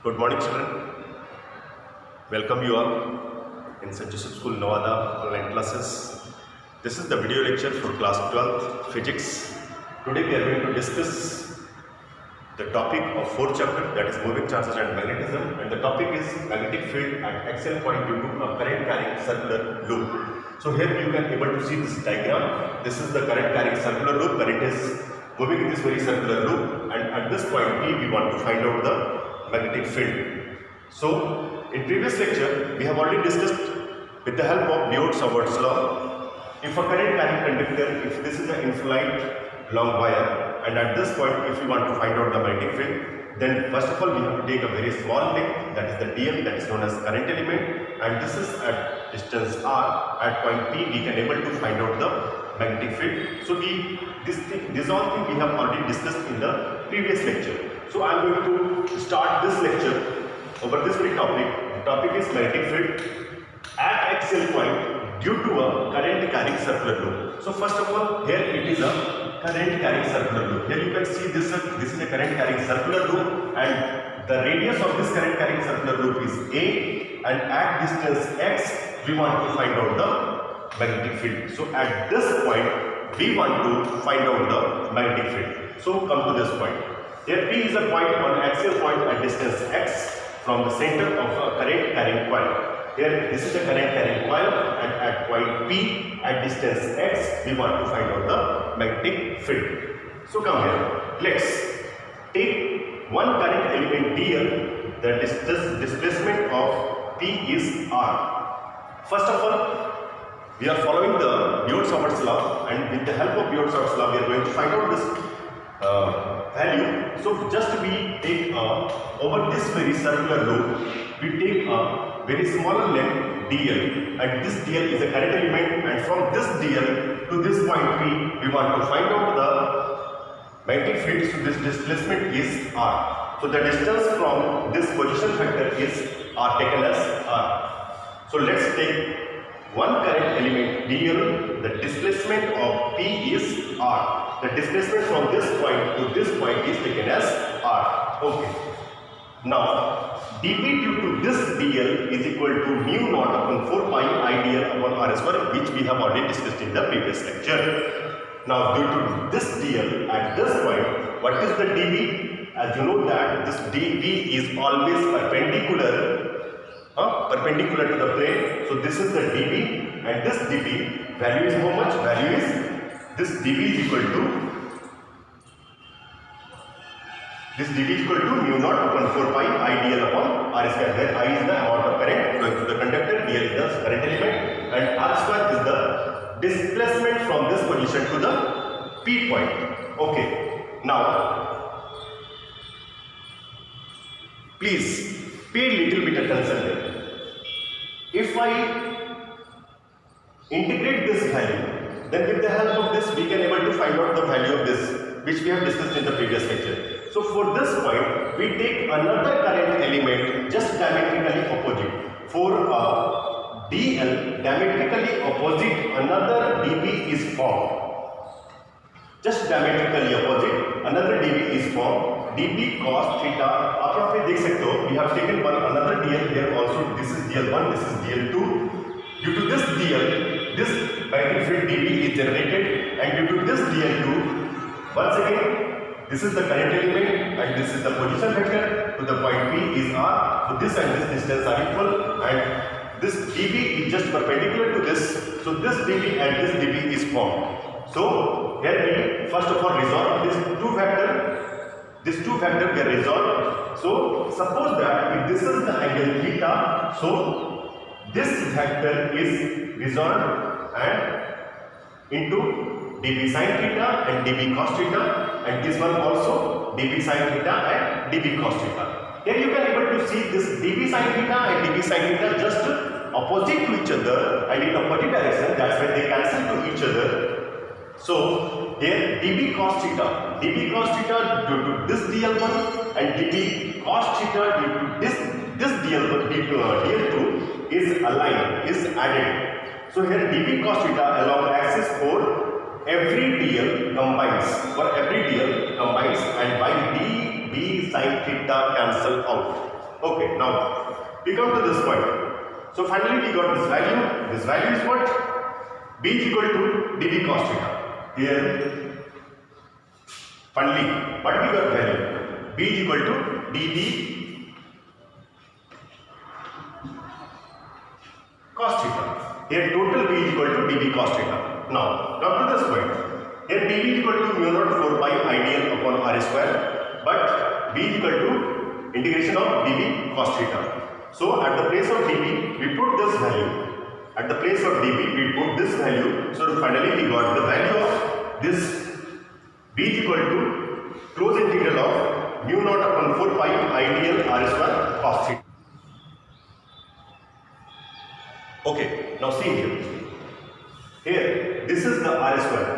Good morning, children. Welcome you all in St. Joseph School, Nevada online classes. This is the video lecture for class 12th physics. Today we are going to discuss the topic of fourth chapter, that is moving charges and magnetism, and the topic is magnetic field at axial point due to a current carrying circular loop. So here you can able to see this diagram. This is the current carrying circular loop. Current is moving in this very circular loop, and at this point P we want to find out the magnetic field. So in previous lecture we have already discussed with the help of Biot-Savart's law, if a current carrying conductor, if this is an infinite long wire, and at this point if we want to find out the magnetic field, then first of all we have to take a very small length, that is the dl, that is known as current element, and this is at distance r. At point P we can able to find out the magnetic field. So this all thing we have already discussed in the previous lecture. So I am going to start this lecture over this very topic. The topic is magnetic field at axial point due to a current carrying circular loop. So first of all, here it is a current carrying circular loop. Here you can see this is a current carrying circular loop, and the radius of this current carrying circular loop is a, and at distance x we want to find out the magnetic field. So at this point we want to find out the magnetic field. So come to this point. Here P is a point on axial point at distance x from the center of a current carrying coil. Here this is a current carrying coil, and at point P at distance x we want to find out the magnetic field. So come here, let's take one current element dl. The displacement of P is r. First of all, we are following the Biot-Savart's law, and with the help of Biot-Savart's law we are going to find out this value. So just we take over this very circular loop, we take a very smaller length dl, and this dl is a current element, and from this dl to this point P we want to find out the magnetic field. So this displacement is r. So the distance from this position vector is r, taken as r. So let's take one current element dl, the displacement of P is r. The displacement from this point to this point is taken as r. Okay. Now dp due to this dl is equal to mu naught upon 4 pi I dl upon r square, which we have already discussed in the previous lecture. Now due to this dl at this point, what is the db? As you know that this db is always perpendicular to the plane. So this is the db, and this db value is how much? Value is this db is equal to mu naught upon 4 pi I dl upon r square, where I is the amount of current flowing through the conductor, dl is the current element, and r square is the displacement from this position to the P point. Okay. Now please pay little bit attention here. If I integrate this value, then with the help of this we can able to find out the value of this, which we have discussed in the previous lecture. So for this point we take another current element just diametrically opposite. For dl diametrically opposite, another db is formed. Just diametrically opposite another db is formed. db cos theta, आप यहाँ पे देख सकते हो, we have taken one another dl here also. This is dl1, this is dl2. Due to this dl, this magnetic field db is generated, and due to this dl2, once again this is the current element, and this is the position vector to the point P is r. So this and this distance are equal, and this db is just perpendicular to this. So this db and this db is formed. So here we first of all resolve this two vector. These two vectors get resolved. So suppose that if this is the angle theta, so this vector is resolved and into db sin theta and db cos theta, and this one also db sin theta and db cos theta. Here you can able to see this db sin theta and db sin theta just opposite to each other and in opposite direction. That's why they cancel to each other. So here db cos theta due to this dl1, and db cos theta due to this dl2 is aligned, is added. So here db cos theta along axis for every dl combines, and by db sin theta cancel out. Okay, now we come to this point. So finally we got this value. This value is what? B is equal to dB cos theta. Here finally what we got value? B is equal to dB cos theta. Here total B is equal to dB cos theta. Now come to this point. Here dB is equal to mu naught 4 pi ideal upon r square, but B is equal to integration of dB cos theta. So at the place of dB we put this value. At the place of dB we put this value. So finally we got the value of this B is equal to close integral of mu naught upon 4 pi ideal r square cos theta. Okay, now see here. Here this is the r square.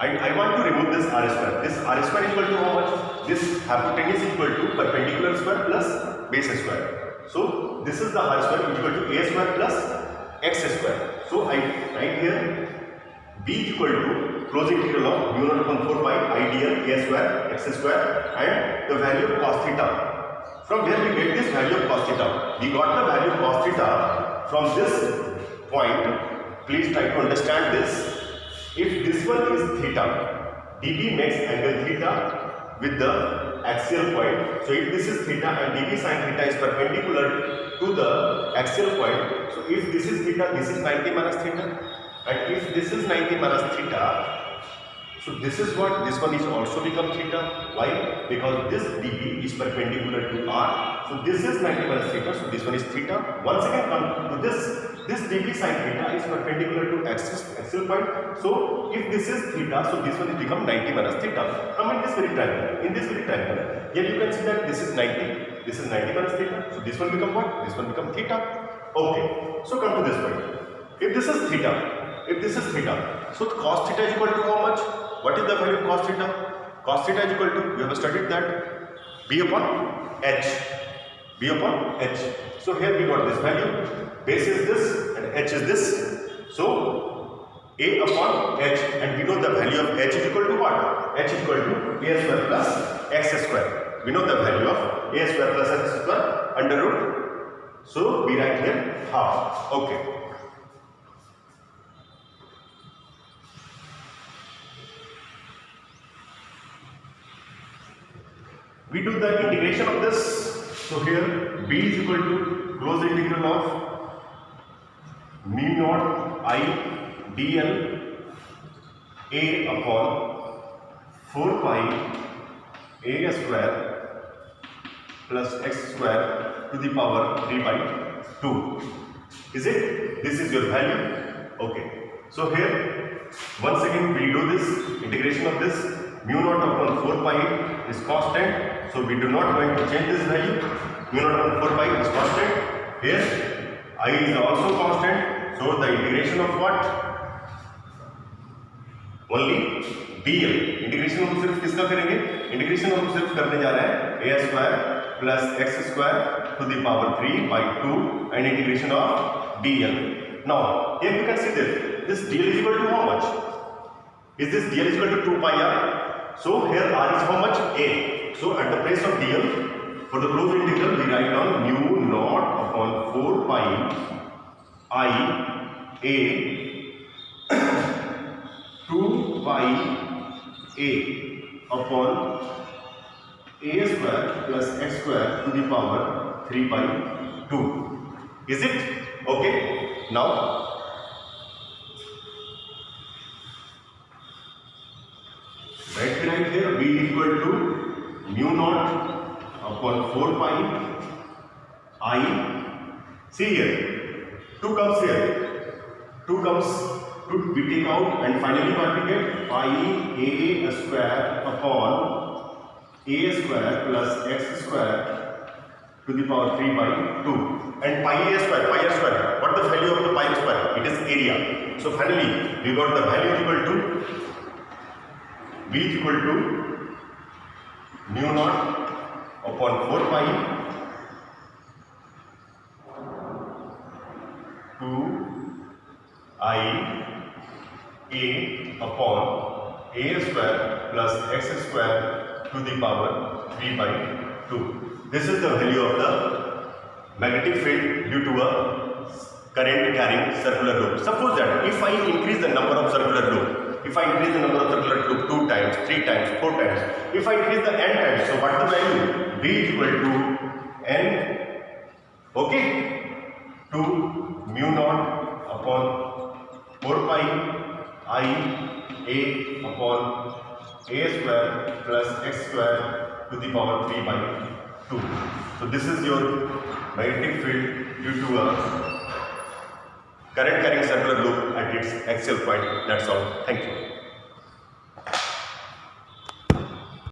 I want to remove this r square. This r square is equal to how much? This hypotenuse is equal to perpendicular square plus base square. So this is the r square equal to a square plus x square. So I write here b is equal to close integral of mu naught upon 4 pi ideal a square x square and the value of cos theta. From where we get this value of cos theta? We got the value of cos theta from this point. Please try to understand this. If this one is theta, dB makes angle theta with the axial point. So if this is theta and dB sin theta is perpendicular to the axial point. So if this is theta, this is 90 minus theta, and if this is 90 minus theta, so this is what, this one is also become theta. Why? Because this dB is perpendicular to r. So this is 90 minus theta. So this one is theta. Once again come to this. This dB sin theta is perpendicular to axial point. So if this is theta, so this one is become 90 minus theta. Come in this very triangle. In this very triangle, here you can see that this is 90. This is 90 minus theta. So this one become what? This one become theta. Okay. So come to this point. If this is theta, so the cos theta is equal to how much? What is the value of cos theta? Cos theta is equal to, we have studied that, B upon H. B upon H. So here we got this value. Base is this and H is this. So A upon H, and we know the value of H is equal to what? H is equal to A square plus X square. We know the value of A square plus X square under root. So we write here half. Okay. We do the integration of this. So here B is equal to close integral of mu naught I dl A upon 4 pi A square plus x square to the power 3 by 2. Is it? This is your value. Okay. So here once again we do this integration of this. Mu naught upon 4 pi is constant. So we do not going to change this value. Mu naught upon 4 pi is constant. Here I is also constant. So the integration of what? Only dl. Integration हम सिर्फ किसका करेंगे? Integration हम सिर्फ करने जा रहे हैं a square plus x square to the power 3 by 2 and integration of dl. Now here you can see this dl is equal to how much? Is this dl is equal to 2 pi r? So here r is how much? A. So at the place of dl, for the closed integral we write down mu naught upon 4 pi I A 2 pi A upon A square plus x square to the power 3 by 2. Is it? Okay. Now right here B is equal to mu naught upon 4 pi I. See here, 2 comes here, 2 comes, 2 we take out and finally what we get? Pi A square upon A square plus x square to the power 3 by 2. And pi A square, what the value of the pi square? It is area. So finally we got the value equal to B is equal to mu naught upon 4 pi 2 I A upon A square plus x square to the power 3 by 2. This is the value of the magnetic field due to a current carrying circular loop. Suppose that if I increase the number of circular loop, if I increase the number of circular loop 2 times, 3 times, 4 times, if I increase the n times, so what the value? B is equal to n, okay, to mu naught upon 4 pi I a upon a square plus x square to the power 3 by 2. So this is your magnetic field due to a current carrying circular loop at its axial point. That's all. Thank you.